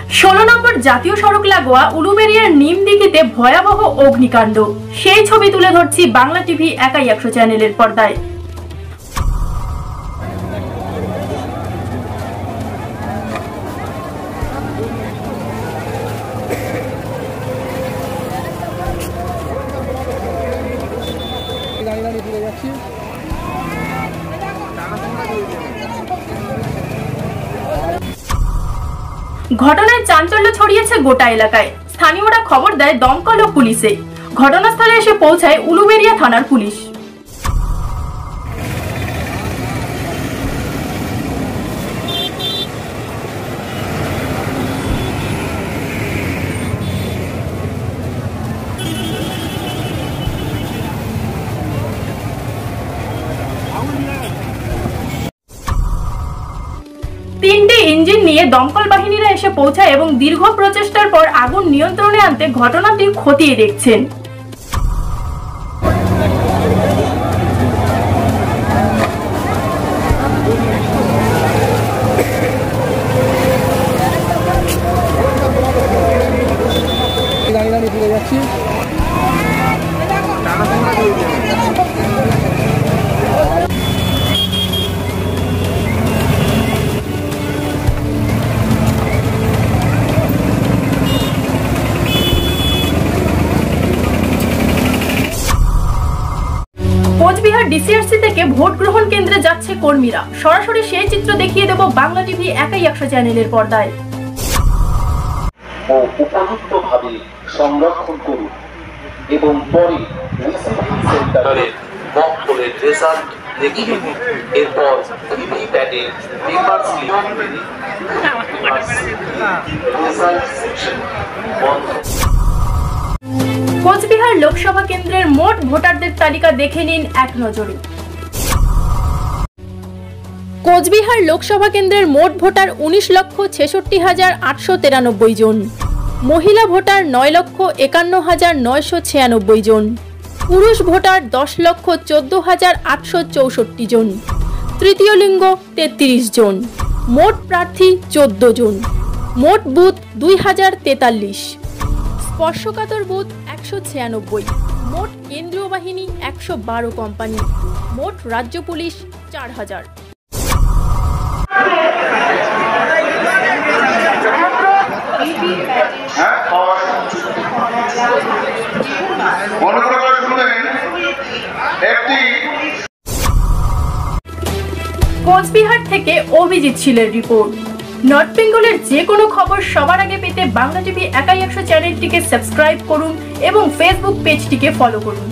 16 নম্বর জাতীয় সড়ক লাগোয়া উলুবেড়িয়ার নিমদিঘিতে ভয়াবহ অগ্নিকাণ্ড। সেই ছবি তুলে ধরছি বাংলা টিভি একাই 100 চ্যানেলের পর্দায়। ঘটনায় চাঞ্চল্য ছড়িয়েছে গোটা এলাকায়। স্থানীয়রা খবর দেয় দমকল ও পুলিশে। ঘটনাস্থলে এসে পৌঁছায় উলুবেড়িয়া থানার পুলিশ। তিনটি ইঞ্জিন নিয়ে দমকল বাহিনীরা এসে পৌঁছায় এবং দীর্ঘ প্রচেষ্টার পর আগুন নিয়ন্ত্রণে আনতে ঘটনাটি খতিয়ে দেখছেন। কোচবিহার ডিসিআরসি থেকে ভোট গ্রহণ কেন্দ্রে যাচ্ছে কর্মীরা। সরাসরি সেই চিত্র দেখিয়ে দেব বাংলা টিভি একাই 100 চ্যানেলের পর্দায়। উপযুক্তভাবে সংরক্ষণ করুন এবং পরে রিসিভিং সেন্টারের মকপলের রেজাল্ট দেখিয়ে এরপর ভিভিপ্যাটে পেপার স্লিপ রেজাল্ট সেকশন বন্ধ। কোচবিহার লোকসভা কেন্দ্রের মোট ভোটারদের তালিকা দেখে নিন এক নজরে। কোচবিহার লোকসভা কেন্দ্রের মোট ভোটার 19,66,893 জন। মহিলা ভোটার 9,51,996 জন। পুরুষ ভোটার 10,14,864 জন। তৃতীয় লিঙ্গ 33 জন। মোট প্রার্থী 14 জন। মোট বুথ 2043। স্পর্শকাতর বুথ 196। মোট কেন্দ্রীয় বাহিনী 112 কোম্পানি। মোট রাজ্য পুলিশ 4000। কোচবিহার থেকে অভিজিৎ শীলের রিপোর্ট। নর্থ বেঙ্গলের যে কোনো খবর সবার আগে পেতে বাংলা টিভি একাই 100 চ্যানেলটিকে সাবস্ক্রাইব করুন এবং ফেসবুক পেজটিকে ফলো করুন।